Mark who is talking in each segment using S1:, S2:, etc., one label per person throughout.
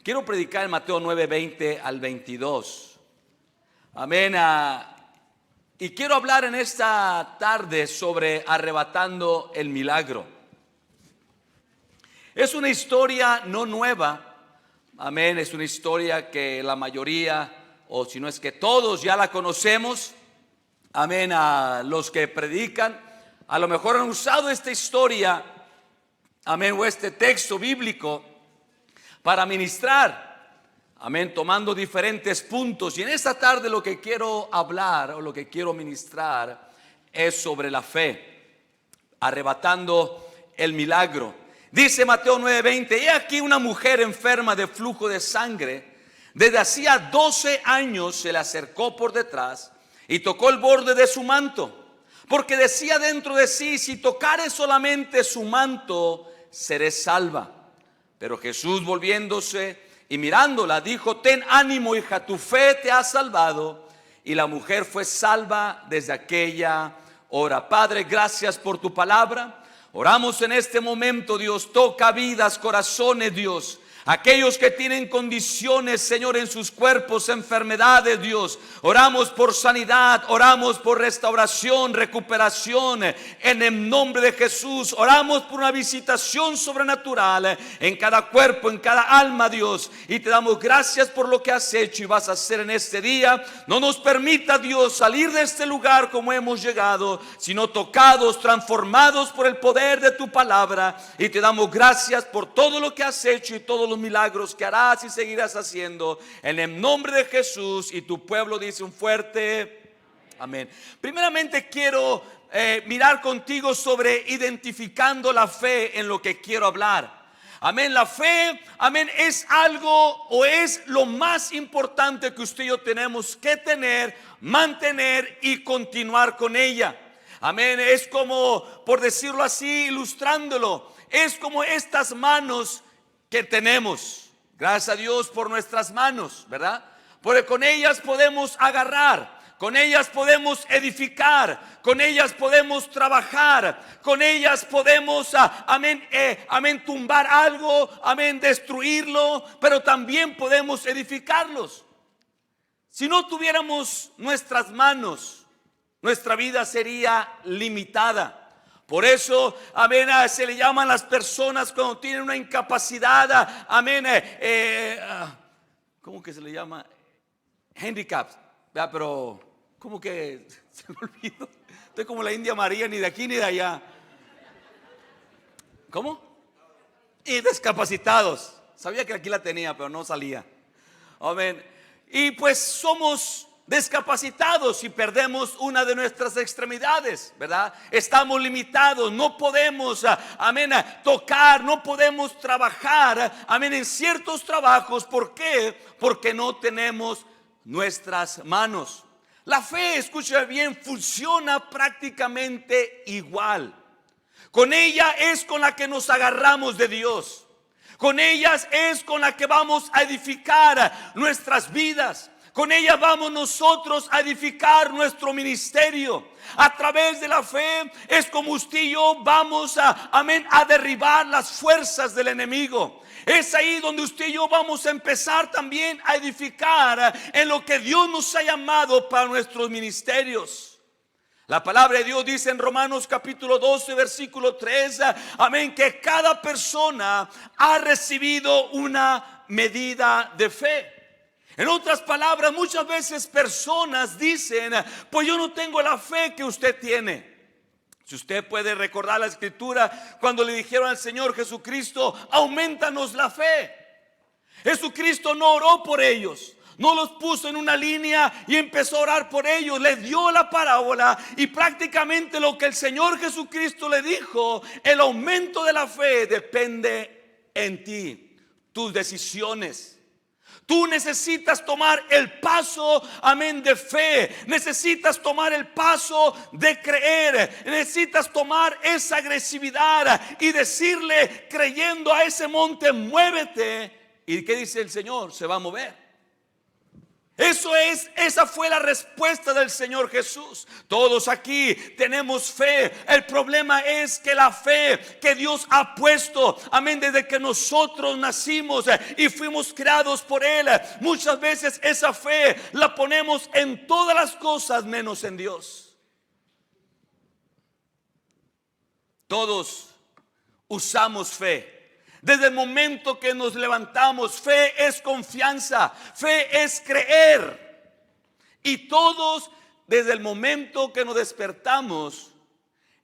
S1: Quiero predicar en Mateo 9, 20 al 22. Amén. Y quiero hablar en esta tarde sobre arrebatando el milagro. Es una historia no nueva. Amén. Es una historia que la mayoría, o si no es que todos, ya la conocemos. Amén. A los que predican, a lo mejor han usado esta historia, amén, o este texto bíblico para ministrar, amén, tomando diferentes puntos. Y en esta tarde lo que quiero hablar o lo que quiero ministrar es sobre la fe, arrebatando el milagro. Dice Mateo 9:20: he aquí una mujer enferma de flujo de sangre, desde hacía 12 años se le acercó por detrás y tocó el borde de su manto, porque decía dentro de sí: si tocare solamente su manto, seré salva. Pero Jesús, volviéndose y mirándola, dijo: ten ánimo, hija, tu fe te ha salvado. Y la mujer fue salva desde aquella hora. Padre, gracias por tu palabra. Oramos en este momento, Dios, toca vidas, corazones, Dios. Aquellos que tienen condiciones, Señor, en sus cuerpos, enfermedades, Dios. Oramos por sanidad, oramos por restauración, recuperación, en el nombre de Jesús. Oramos por una visitación sobrenatural en cada cuerpo, en cada alma, Dios. Y te damos gracias por lo que has hecho y vas a hacer en este día. No nos permita, Dios, salir de este lugar como hemos llegado, sino tocados, transformados por el poder de tu palabra. Y te damos gracias por todo lo que has hecho y todos los milagros que harás y seguirás haciendo, en el nombre de Jesús. Y tu pueblo dice un fuerte amén. Primeramente quiero mirar contigo sobre identificando la fe en lo que quiero hablar. Amén. La fe, amén, es algo o es lo más importante que usted y yo tenemos que tener, mantener y continuar con ella. Amén. Es como, por decirlo así, ilustrándolo, es como estas manos que tenemos. Gracias a Dios por nuestras manos, ¿verdad? Porque con ellas podemos agarrar, con ellas podemos edificar, con ellas podemos trabajar, con ellas podemos, amén, tumbar algo, amén, destruirlo, pero también podemos edificarlos. Si no tuviéramos nuestras manos, nuestra vida sería limitada. Por eso, amén, se le llaman las personas cuando tienen una incapacidad, amén, ¿cómo que se le llama? Handicaps, ¿verdad? Pero, ¿cómo que se me olvidó? Estoy como la India María, ni de aquí ni de allá. ¿Cómo? Y discapacitados. Sabía que aquí la tenía, pero no salía. Amén. Y pues somos discapacitados y perdemos una de nuestras extremidades, ¿verdad? Estamos limitados, no podemos, amén, tocar, no podemos trabajar, amén, en ciertos trabajos. ¿Por qué? Porque no tenemos nuestras manos. La fe, escucha bien, funciona prácticamente igual. Con ella es con la que nos agarramos de Dios. Con ellas es con la que vamos a edificar nuestras vidas. Con ella vamos nosotros a edificar nuestro ministerio. A través de la fe es como usted y yo vamos a derribar las fuerzas del enemigo. Es ahí donde usted y yo vamos a empezar también a edificar en lo que Dios nos ha llamado para nuestros ministerios. La palabra de Dios dice en Romanos capítulo 12 versículo 3, amén, que cada persona ha recibido una medida de fe. En otras palabras, muchas veces personas dicen: pues yo no tengo la fe que usted tiene. Si usted puede recordar la escritura, cuando le dijeron al Señor Jesucristo: aumentanos la fe. Jesucristo no oró por ellos, no los puso en una línea y empezó a orar por ellos. Les dio la parábola y prácticamente lo que el Señor Jesucristo le dijo: el aumento de la fe depende en ti, tus decisiones. Tú necesitas tomar el paso, amén, de fe. Necesitas tomar el paso de creer. Necesitas tomar esa agresividad y decirle, creyendo a ese monte: muévete. ¿Y qué dice el Señor? Se va a mover. Esa fue la respuesta del Señor Jesús. Todos aquí tenemos fe. El problema es que la fe que Dios ha puesto, amén, desde que nosotros nacimos y fuimos creados por Él, muchas veces esa fe la ponemos en todas las cosas menos en Dios. Todos usamos fe. Desde el momento que nos levantamos, fe es confianza, fe es creer. Y todos, desde el momento que nos despertamos,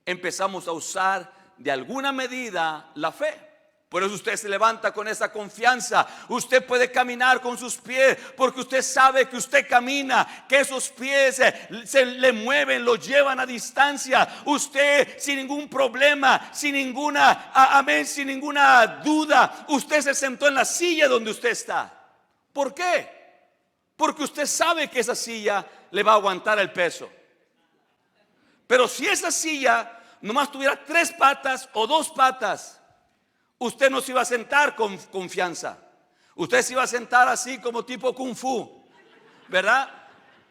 S1: empezamos a usar de alguna medida la fe. Por eso usted se levanta con esa confianza. Usted puede caminar con sus pies porque usted sabe que usted camina, que esos pies se le mueven, lo llevan a distancia. Usted sin ningún problema, sin ninguna, amén, sin ninguna duda, usted se sentó en la silla donde usted está. ¿Por qué? Porque usted sabe que esa silla le va a aguantar el peso. Pero si esa silla nomás tuviera 3 patas o 2 patas, usted no se iba a sentar con confianza. Usted se iba a sentar así como tipo kung fu, ¿verdad?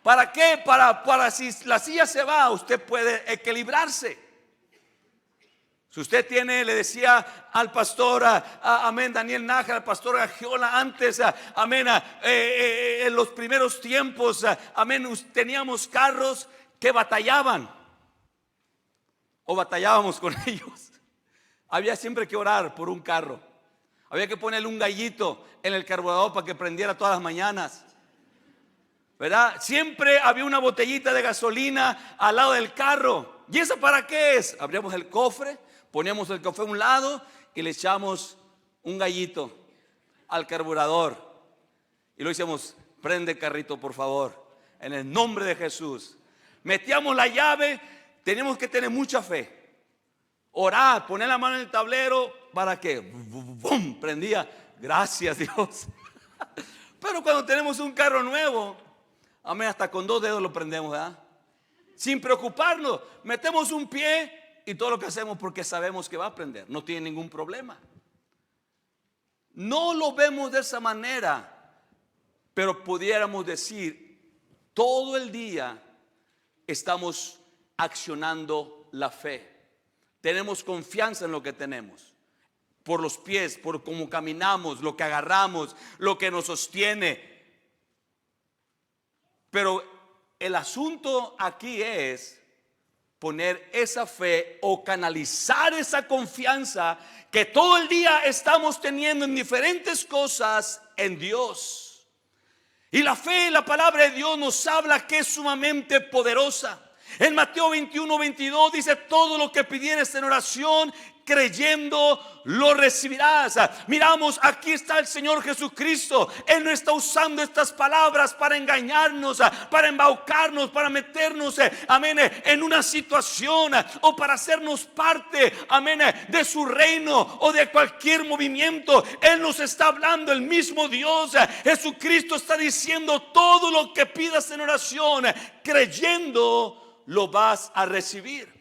S1: ¿Para qué? Para si la silla se va, usted puede equilibrarse. Si usted tiene, le decía al pastor, amén, Daniel Nájera, al pastor Agiola antes, amén, en los primeros tiempos, amén, teníamos carros que batallaban o batallábamos con ellos. Había siempre que orar por un carro. Había que ponerle un gallito en el carburador para que prendiera todas las mañanas, ¿verdad? Siempre había una botellita de gasolina al lado del carro. ¿Y esa para qué es? Abríamos el cofre, poníamos el cofre a un lado y le echamos un gallito al carburador. Y lo decíamos: prende carrito por favor, en el nombre de Jesús. Metíamos la llave. Teníamos que tener mucha fe. Orar, poner la mano en el tablero, ¿para qué? ¡Bum! Prendía. Gracias Dios. Pero cuando tenemos un carro nuevo, amén, hasta con 2 dedos lo prendemos, ¿verdad? Sin preocuparnos, metemos un pie y todo lo que hacemos porque sabemos que va a prender. No tiene ningún problema. No lo vemos de esa manera, pero pudiéramos decir, todo el día estamos accionando la fe. Tenemos confianza en lo que tenemos, por los pies, por cómo caminamos, lo que agarramos, lo que nos sostiene. Pero el asunto aquí es poner esa fe o canalizar esa confianza que todo el día estamos teniendo en diferentes cosas en Dios. Y la fe, la palabra de Dios nos habla que es sumamente poderosa. En Mateo 21:22 dice: todo lo que pidieres en oración, creyendo, lo recibirás. Miramos, aquí está el Señor Jesucristo. Él no está usando estas palabras para engañarnos, para embaucarnos, para meternos, amén, en una situación o para hacernos parte, amén, de su reino o de cualquier movimiento. Él nos está hablando, el mismo Dios Jesucristo está diciendo: todo lo que pidas en oración, creyendo, lo vas a recibir.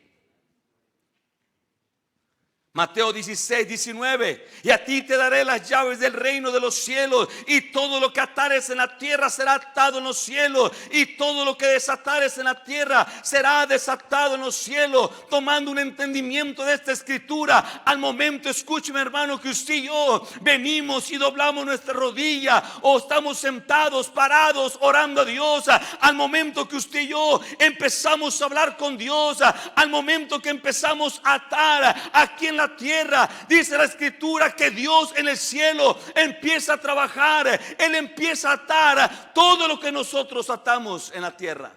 S1: Mateo 16:19: y a ti te daré las llaves del reino de los cielos, y todo lo que atares en la tierra será atado en los cielos, y todo lo que desatares en la tierra será desatado en los cielos. Tomando un entendimiento de esta escritura, al momento, escúcheme hermano, que usted y yo venimos y doblamos nuestra rodilla o estamos sentados, parados, orando a Dios, al momento que usted y yo empezamos a hablar con Dios, al momento que empezamos a atar aquí en la tierra, dice la escritura que Dios en el cielo empieza a trabajar. Él empieza a atar todo lo que nosotros atamos en la tierra,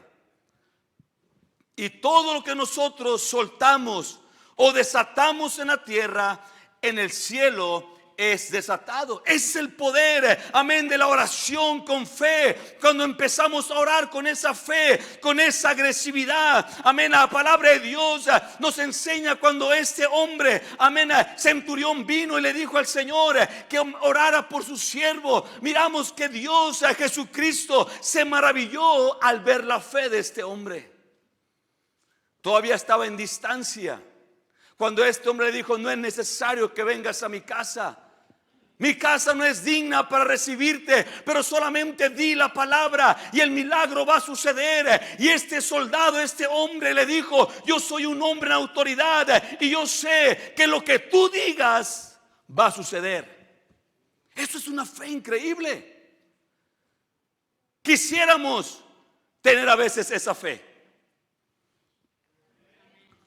S1: y todo lo que nosotros soltamos o desatamos en la tierra, en el cielo es desatado. Es el poder, amén, de la oración con fe. Cuando empezamos a orar con esa fe, con esa agresividad, amén, la palabra de Dios nos enseña cuando este hombre, amén, centurión, vino y le dijo al Señor que orara por su siervo. Miramos que Dios, Jesucristo, se maravilló al ver la fe de este hombre. Todavía estaba en distancia cuando este hombre le dijo: no es necesario que vengas a mi casa, Mi casa no es digna para recibirte, pero solamente di la palabra y el milagro va a suceder. Y este soldado, este hombre le dijo: yo soy un hombre en autoridad y yo sé que lo que tú digas va a suceder. Eso es una fe increíble. Quisiéramos tener a veces esa fe.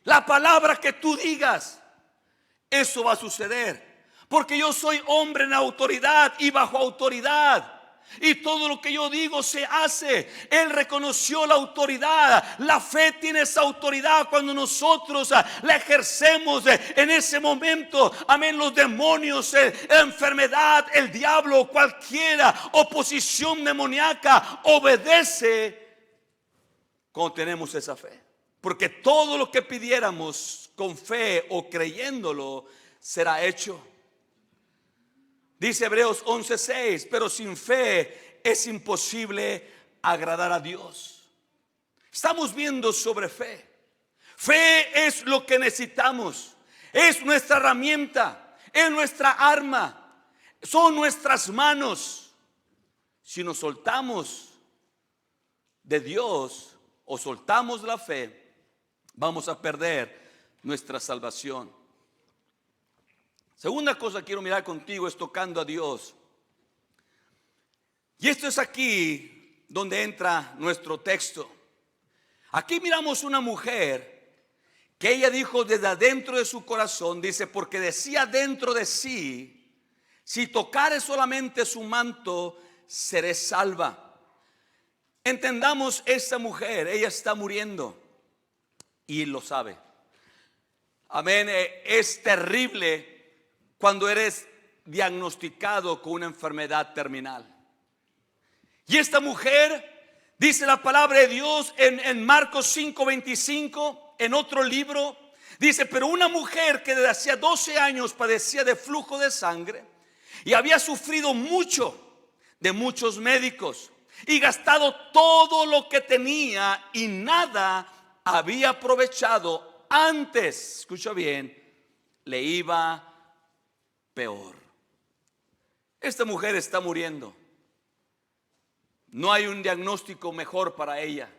S1: La palabra que tú digas, eso va a suceder. Porque yo soy hombre en autoridad y bajo autoridad. Y todo lo que yo digo se hace. Él reconoció la autoridad. La fe tiene esa autoridad cuando nosotros la ejercemos en ese momento. Amén. Los demonios, la enfermedad, el diablo, cualquiera oposición demoníaca obedece cuando tenemos esa fe. Porque todo lo que pidiéramos con fe o creyéndolo será hecho. Dice Hebreos 11:6, pero sin fe es imposible agradar a Dios. Estamos viendo sobre fe. Fe es lo que necesitamos. Es nuestra herramienta, es nuestra arma, son nuestras manos. Si nos soltamos de Dios o soltamos la fe, vamos a perder nuestra salvación. Segunda cosa que quiero mirar contigo es tocando a Dios. Y esto es aquí donde entra nuestro texto. Aquí miramos una mujer que ella dijo desde adentro de su corazón, dice, porque decía dentro de sí: si tocare solamente su manto, seré salva. Entendamos, esta mujer, ella está muriendo y lo sabe. Amén. Es terrible cuando eres diagnosticado con una enfermedad terminal. Y esta mujer, dice la palabra de Dios en Marcos 5:25, en otro libro, dice: pero una mujer que desde hacía 12 años padecía de flujo de sangre y había sufrido mucho de muchos médicos y gastado todo lo que tenía y nada había aprovechado, antes, escucha bien, le iba peor. Esta mujer está muriendo. No hay un diagnóstico mejor para ella.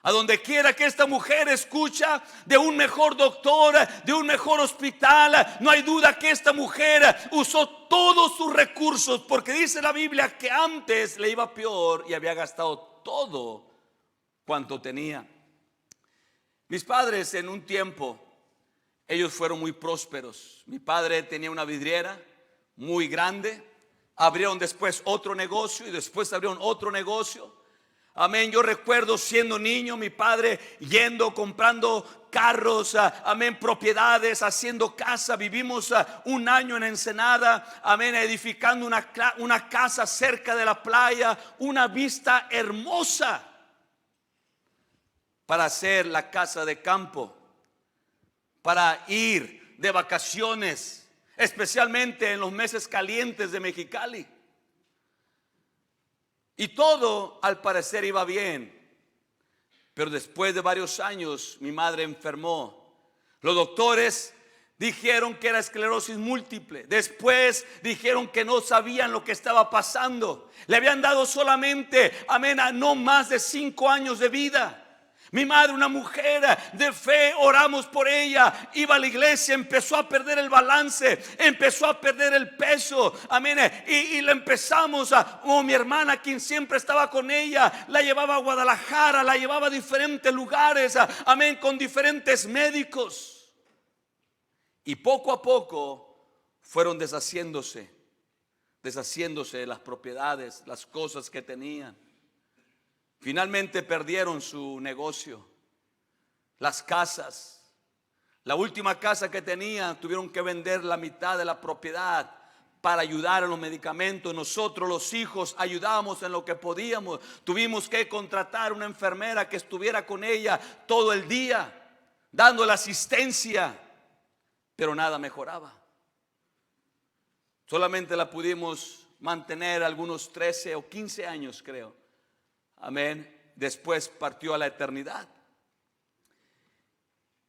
S1: A donde quiera que esta mujer escucha de un mejor doctor, de un mejor hospital, no hay duda que esta mujer usó todos sus recursos, porque dice la Biblia que antes le iba peor y había gastado todo cuanto tenía. Mis padres en un tiempo, ellos fueron muy prósperos. Mi padre tenía una vidriera muy grande. Abrieron después otro negocio y después abrieron otro negocio. Amén. Yo recuerdo siendo niño, mi padre yendo, comprando carros, amén, propiedades, haciendo casa. Vivimos un año en Ensenada, amén, edificando una casa cerca de la playa, una vista hermosa para hacer la casa de campo, para ir de vacaciones, especialmente en los meses calientes de Mexicali. Y todo al parecer iba bien. Pero después de varios años mi madre enfermó. Los doctores dijeron que era esclerosis múltiple. Después dijeron que no sabían lo que estaba pasando. Le habían dado solamente, amén, a no más de 5 años de vida. Mi madre, una mujer de fe, oramos por ella, iba a la iglesia, empezó a perder el balance, empezó a perder el peso, amén, y la empezamos mi hermana, quien siempre estaba con ella, la llevaba a Guadalajara, la llevaba a diferentes lugares, amén, con diferentes médicos, y poco a poco fueron deshaciéndose de las propiedades, las cosas que tenían. Finalmente perdieron su negocio, las casas. La última casa que tenían tuvieron que vender la mitad de la propiedad para ayudar en los medicamentos. Nosotros los hijos ayudamos en lo que podíamos. Tuvimos que contratar una enfermera que estuviera con ella todo el día, dándole asistencia, pero nada mejoraba. Solamente la pudimos mantener algunos 13 o 15 años, creo. Amén. Después partió a la eternidad.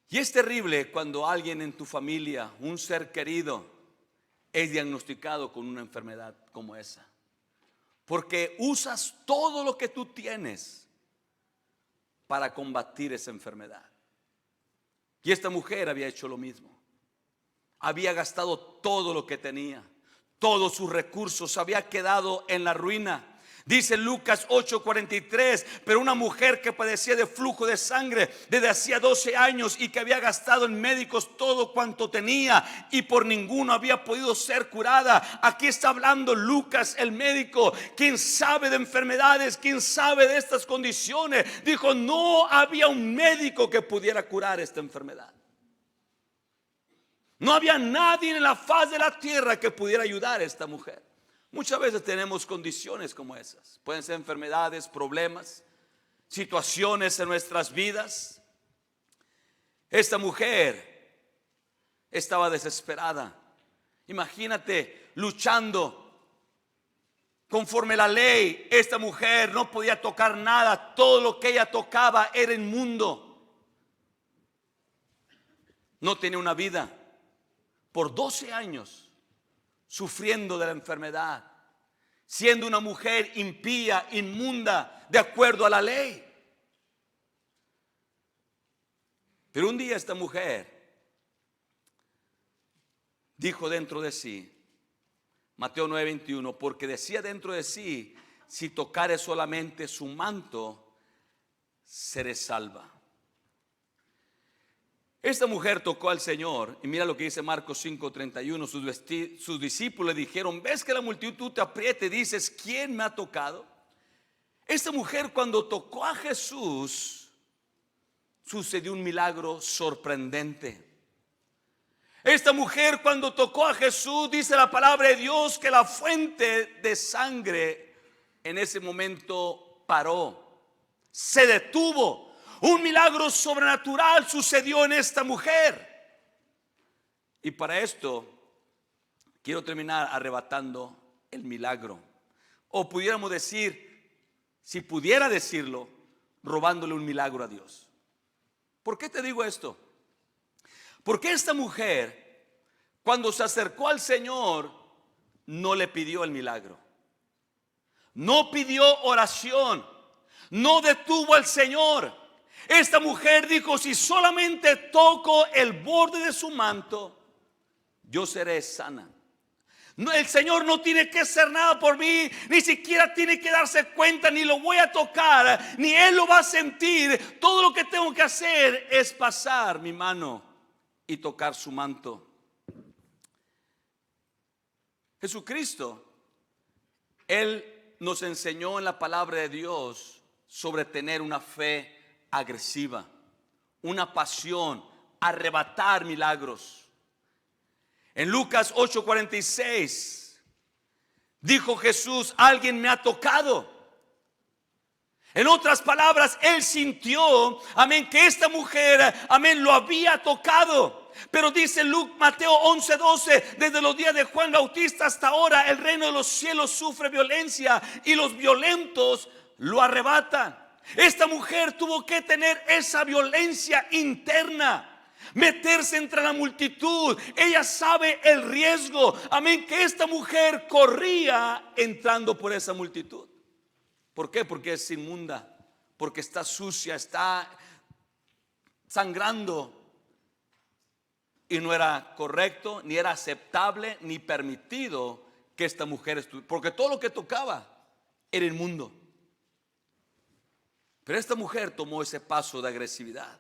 S1: Y es terrible cuando alguien en tu familia, un ser querido, es diagnosticado con una enfermedad como esa. Porque usas todo lo que tú tienes para combatir esa enfermedad. Y esta mujer había hecho lo mismo. Había gastado todo lo que tenía, todos sus recursos, había quedado en la ruina. Dice Lucas 8:43, pero una mujer que padecía de flujo de sangre desde hacía 12 años y que había gastado en médicos todo cuanto tenía y por ninguno había podido ser curada. Aquí está hablando Lucas, el médico, quien sabe de enfermedades, quien sabe de estas condiciones. Dijo, no había un médico que pudiera curar esta enfermedad. No había nadie en la faz de la tierra que pudiera ayudar a esta mujer. Muchas veces tenemos condiciones como esas. Pueden ser enfermedades, problemas, situaciones en nuestras vidas. Esta mujer estaba desesperada. Imagínate luchando conforme la ley. Esta mujer no podía tocar nada. Todo lo que ella tocaba era inmundo. No tenía una vida. Por 12 años sufriendo de la enfermedad, siendo una mujer impía, inmunda, de acuerdo a la ley. Pero un día esta mujer dijo dentro de sí, Mateo 9:21, porque decía dentro de sí, si tocare solamente su manto, seré salva. Esta mujer tocó al Señor y mira lo que dice Marcos 5:31. Sus discípulos le dijeron, ¿ves que la multitud te apriete? Dices, ¿quién me ha tocado? Esta mujer cuando tocó a Jesús, sucedió un milagro sorprendente. Esta mujer cuando tocó a Jesús, dice la palabra de Dios, que la fuente de sangre en ese momento paró, se detuvo. Un milagro sobrenatural sucedió en esta mujer. Y para esto quiero terminar arrebatando el milagro. O pudiéramos decir, si pudiera decirlo, robándole un milagro a Dios. ¿Por qué te digo esto? Porque esta mujer, cuando se acercó al Señor, no le pidió el milagro. No pidió oración. No detuvo al Señor. Esta mujer dijo, si solamente toco el borde de su manto, yo seré sana. No, el Señor no tiene que hacer nada por mí, ni siquiera tiene que darse cuenta, ni lo voy a tocar, ni Él lo va a sentir. Todo lo que tengo que hacer es pasar mi mano y tocar su manto. Jesucristo, Él nos enseñó en la palabra de Dios sobre tener una fe agresiva, una pasión, arrebatar milagros. En Lucas 8:46 dijo Jesús, alguien me ha tocado. En otras palabras, él sintió, amén, que esta mujer, amén, lo había tocado. Pero dice Mateo 11:12, desde los días de Juan Bautista hasta ahora, el reino de los cielos sufre violencia y los violentos lo arrebatan. Esta mujer tuvo que tener esa violencia interna, meterse entre la multitud. Ella sabe el riesgo, amén, que esta mujer corría entrando por esa multitud. ¿Por qué? Porque es inmunda, porque está sucia, está sangrando. Y no era correcto, ni era aceptable, ni permitido que esta mujer estuviera, porque todo lo que tocaba era inmundo. Pero esta mujer tomó ese paso de agresividad.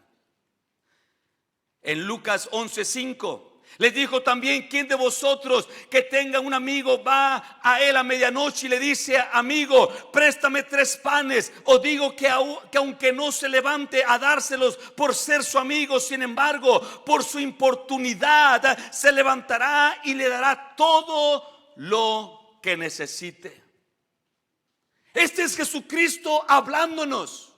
S1: En Lucas 11:5 les dijo también, ¿quién de vosotros que tenga un amigo va a él a medianoche y le dice, amigo, préstame 3 panes? O digo que aunque no se levante a dárselos por ser su amigo, sin embargo, por su importunidad se levantará y le dará todo lo que necesite. Este es Jesucristo hablándonos,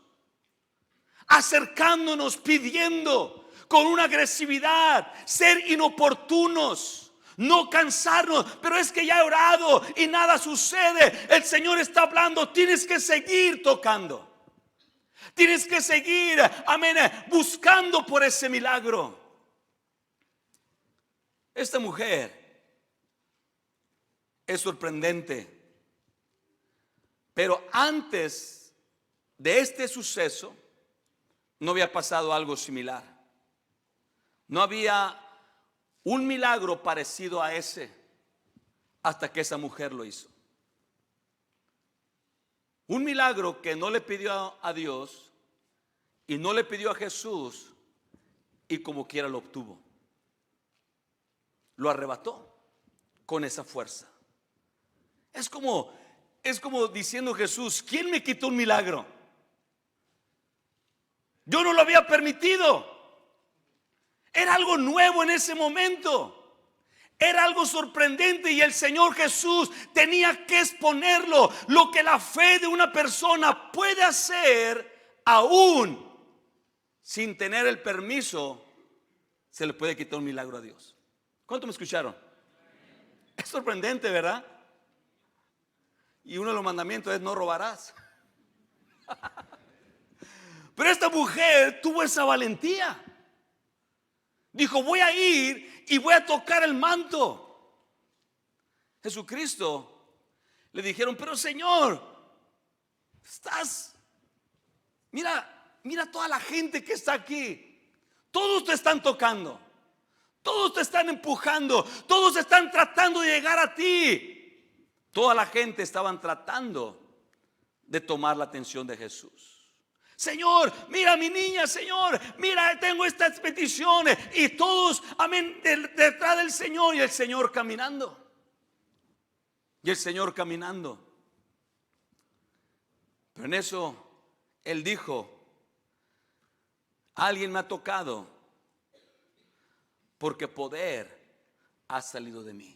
S1: acercándonos, pidiendo con una agresividad, ser inoportunos, no cansarnos. Pero es que ya he orado y nada sucede. El Señor está hablando, tienes que seguir tocando, tienes que seguir, amén, buscando por ese milagro. Esta mujer Es sorprendente. Pero antes de este suceso no había pasado algo similar. No había un milagro parecido a ese hasta que esa mujer lo hizo. Un milagro que no le pidió a Dios y no le pidió a Jesús, y como quiera lo obtuvo. Lo arrebató con esa fuerza. Es como diciendo Jesús: ¿quién me quitó un milagro? Yo no lo había permitido. Era algo nuevo en ese momento. Era algo sorprendente y el Señor Jesús tenía que exponerlo. Lo que la fe de una persona puede hacer aún sin tener el permiso, se le puede quitar un milagro a Dios. ¿Cuánto me escucharon? Es sorprendente, ¿verdad? Y uno de los mandamientos es: no robarás. Pero esta mujer tuvo esa valentía. Dijo: voy a ir y voy a tocar el manto. Jesucristo le dijeron: pero Señor, mira toda la gente que está aquí. Todos te están tocando, todos te están empujando, todos están tratando de llegar a ti. Toda la gente estaban tratando de tomar la atención de Jesús. Señor, mira a mi niña, Señor, mira, tengo estas peticiones. Y todos, amén, detrás del Señor, y el Señor caminando. Y el Señor caminando. Pero en eso Él dijo: alguien me ha tocado, porque poder ha salido de mí.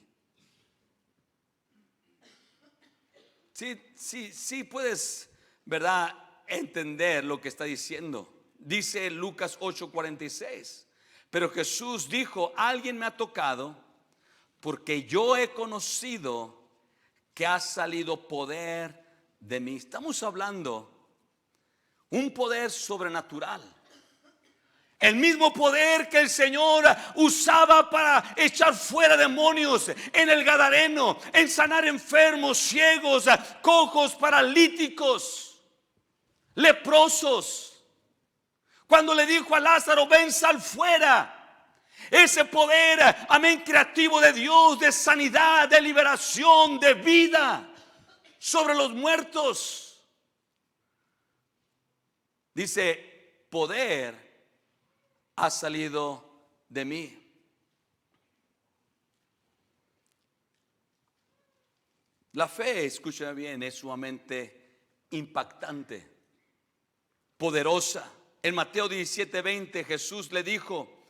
S1: Sí puedes, ¿verdad?, entender lo que está diciendo. Dice Lucas 8:46: pero Jesús dijo: alguien me ha tocado, porque yo he conocido que ha salido poder de mí. Estamos hablando un poder sobrenatural. El mismo poder que el Señor usaba para echar fuera demonios en el Gadareno, en sanar enfermos, ciegos, cojos, paralíticos, leprosos. Cuando le dijo a Lázaro: ven, sal fuera. Ese poder, amén, creativo de Dios, de sanidad, de liberación, de vida sobre los muertos. Dice: poder ha salido de mí. La fe, escúchame bien, es sumamente impactante, poderosa. En Mateo 17:20 Jesús le dijo: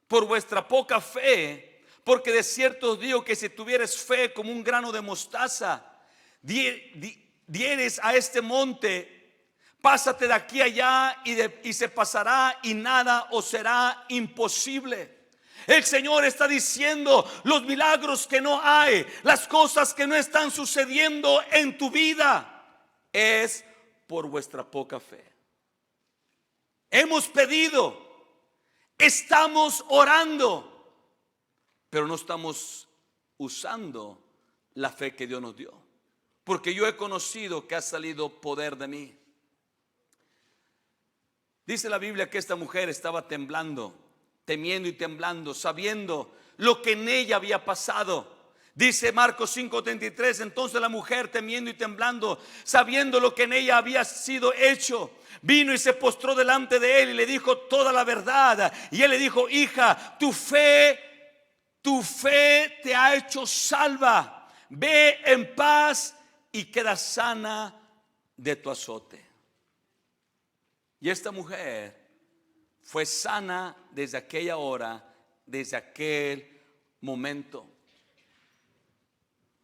S1: por vuestra poca fe, porque de cierto os digo que si tuvieres fe como un grano de mostaza, dieres a este monte: pásate de aquí a allá, y se pasará, y nada os será imposible. El Señor está diciendo: los milagros que no hay, las cosas que no están sucediendo en tu vida, es por vuestra poca fe. Hemos pedido, estamos orando, pero no estamos usando la fe que Dios nos dio. Porque yo he conocido que ha salido poder de mí. Dice la Biblia que esta mujer estaba temblando, temiendo y temblando, sabiendo lo que en ella había pasado. Dice Marcos 5:33: entonces la mujer, temiendo y temblando, sabiendo lo que en ella había sido hecho, vino y se postró delante de él y le dijo toda la verdad. Y él le dijo: hija, tu fe te ha hecho salva. Ve en paz y queda sana de tu azote. Y esta mujer fue sana desde aquella hora, desde aquel momento.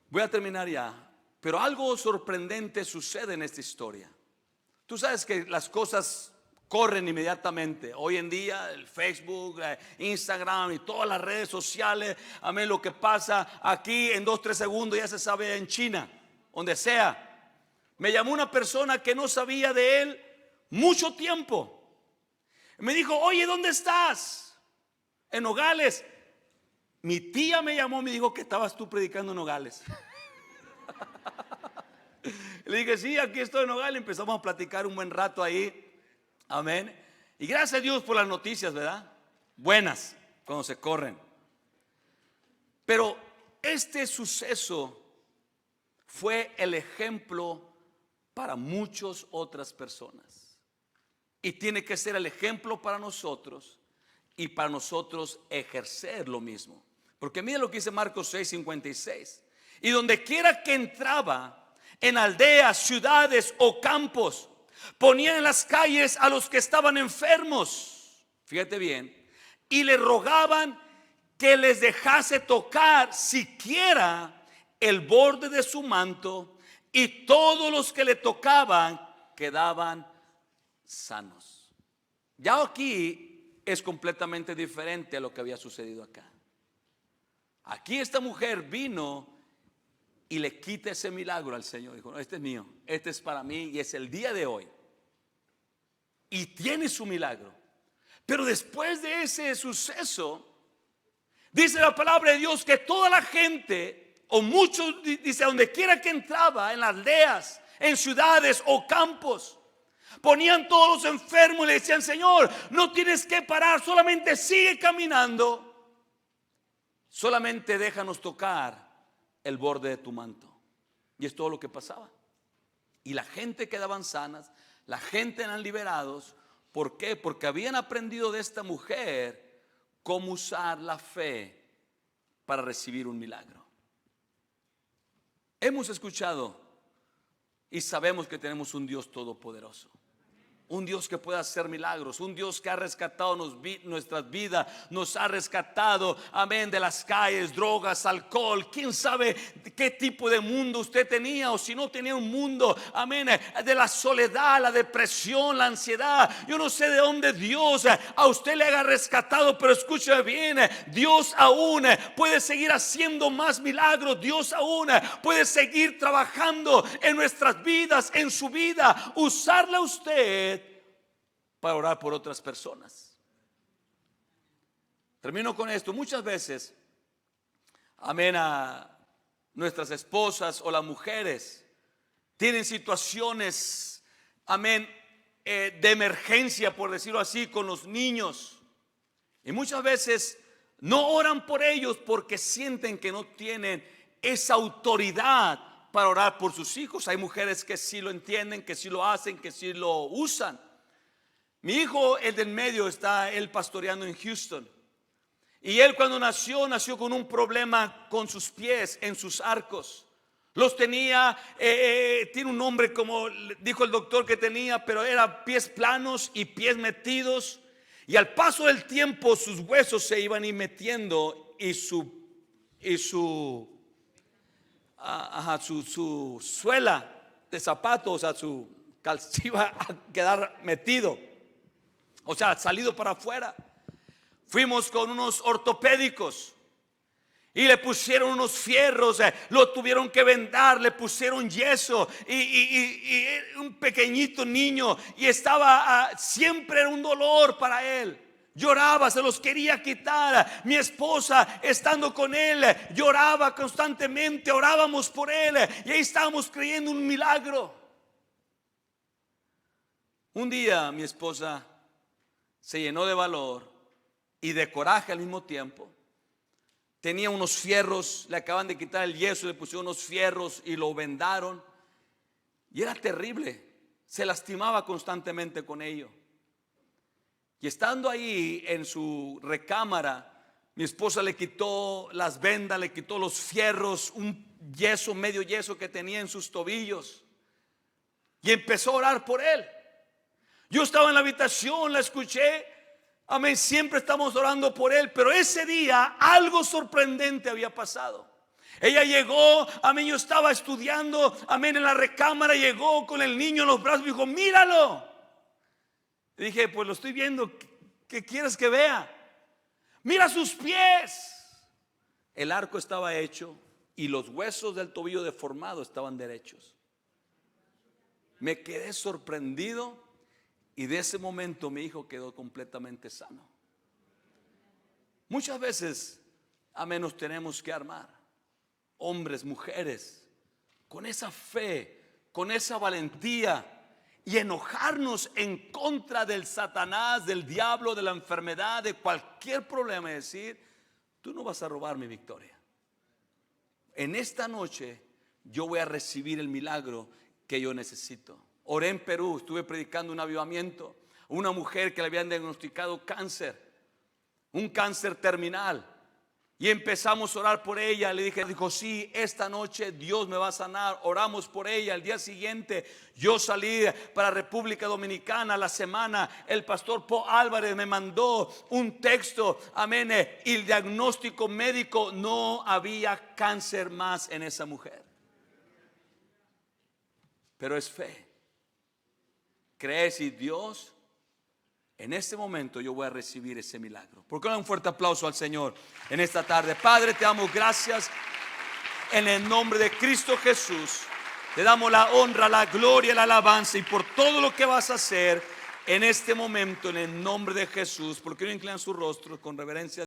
S1: Voy a terminar ya, pero algo sorprendente sucede en esta historia. Tú sabes que las cosas corren inmediatamente. Hoy en día el Facebook, Instagram y todas las redes sociales, amén, lo que pasa aquí en 2-3 segundos ya se sabe en China, donde sea. Me llamó una persona que no sabía de él mucho tiempo. Me dijo: oye, ¿dónde estás? En Nogales. Mi tía me llamó y me dijo que estabas tú predicando en Nogales. Le dije, sí, aquí estoy en Nogales. Empezamos a platicar un buen rato ahí. Amén. Y gracias a Dios por las noticias, ¿verdad? Buenas, cuando se corren. Pero este suceso fue el ejemplo para muchas otras personas. Y tiene que ser el ejemplo para nosotros y para nosotros ejercer lo mismo. Porque mira lo que dice Marcos 6:56. Y donde quiera que entraba, en aldeas, ciudades o campos, ponían en las calles a los que estaban enfermos, fíjate bien, y le rogaban que les dejase tocar siquiera el borde de su manto, y todos los que le tocaban quedaban sanos. Ya aquí es completamente diferente a lo que había sucedido acá. Aquí esta mujer vino y le quita ese milagro al Señor. Dijo, no, este es mío, este es para mí y es el día de hoy. Y tiene su milagro. Pero después de ese suceso, dice la palabra de Dios que toda la gente, o muchos, dice, donde quiera que entraba, en las aldeas, en ciudades o campos, ponían todos los enfermos y le decían, Señor, no tienes que parar, solamente sigue caminando, solamente déjanos tocar el borde de tu manto. Y es todo lo que pasaba. Y la gente quedaban sanas, la gente eran liberados. ¿Por qué? Porque habían aprendido de esta mujer cómo usar la fe para recibir un milagro. Hemos escuchado y sabemos que tenemos un Dios todopoderoso. Un Dios que puede hacer milagros, un Dios que ha rescatado nuestras vidas, nos ha rescatado, amén, de las calles, drogas, alcohol. Quién sabe qué tipo de mundo usted tenía, o si no tenía un mundo, amén, de la soledad, la depresión, la ansiedad. Yo no sé de dónde Dios a usted le haya rescatado, pero escúcheme bien, Dios aún puede seguir haciendo más milagros. Dios aún puede seguir trabajando en nuestras vidas, en su vida, usarla a usted para orar por otras personas. Termino con esto. Muchas veces, amén, a nuestras esposas o las mujeres tienen situaciones, amén, de emergencia, por decirlo así, con los niños. Y muchas veces no oran por ellos porque sienten que no tienen esa autoridad para orar por sus hijos. Hay mujeres que sí lo entienden, que sí lo hacen, que sí lo usan. Mi hijo, el del medio, está él pastoreando en Houston. Y él cuando nació con un problema con sus pies en sus arcos. Los tenía, tiene un nombre como dijo el doctor que tenía, pero era pies planos y pies metidos. Y al paso del tiempo sus huesos se iban y metiendo y su suela de zapatos, o sea, su calzado iba a quedar metido. O sea, salido para afuera. Fuimos con unos ortopédicos y le pusieron unos fierros, lo tuvieron que vendar, le pusieron yeso y un pequeñito niño y estaba, siempre era un dolor para él. Lloraba, se los quería quitar. Mi esposa, estando con él, lloraba constantemente, orábamos por él y ahí estábamos creyendo un milagro. Un día mi esposa se llenó de valor y de coraje al mismo tiempo. Tenía unos fierros, le acaban de quitar el yeso, le pusieron unos fierros y lo vendaron. Y era terrible, se lastimaba constantemente con ello. Y estando ahí en su recámara, mi esposa le quitó las vendas, le quitó los fierros, un yeso, medio yeso que tenía en sus tobillos. Y empezó a orar por él. Yo estaba en la habitación, la escuché. Amén, siempre estamos orando por él. Pero ese día algo sorprendente había pasado. Ella llegó, amén, yo estaba estudiando, amén, en la recámara. Llegó con el niño en los brazos y dijo, míralo. Y dije, pues lo estoy viendo, ¿qué quieres que vea? Mira sus pies. El arco estaba hecho y los huesos del tobillo deformado estaban derechos. Me quedé sorprendido. Y de ese momento mi hijo quedó completamente sano. Muchas veces, amén, nos tenemos que armar, hombres, mujeres, con esa fe con esa valentía y enojarnos en contra del Satanás, del diablo, de la enfermedad, de cualquier problema, y decir: tú no vas a robar mi victoria. En esta noche yo voy a recibir el milagro que yo necesito. Oré en Perú, estuve predicando un avivamiento. Una mujer que le habían diagnosticado cáncer, un cáncer terminal. Y empezamos a orar por ella. Le dije, dijo: sí, esta noche Dios me va a sanar. Oramos por ella. Al día siguiente yo salí para República Dominicana. La semana el pastor Paul Álvarez me mandó un texto, amén, y el diagnóstico médico: no había cáncer más en esa mujer. Pero es fe. ¿Crees? Y Dios, en este momento yo voy a recibir ese milagro. ¿Por qué no un fuerte aplauso al Señor en esta tarde? Padre, te damos gracias en el nombre de Cristo Jesús. Te damos la honra, la gloria, la alabanza, y por todo lo que vas a hacer en este momento, en el nombre de Jesús. ¿Por qué no inclinan su rostro con reverencia?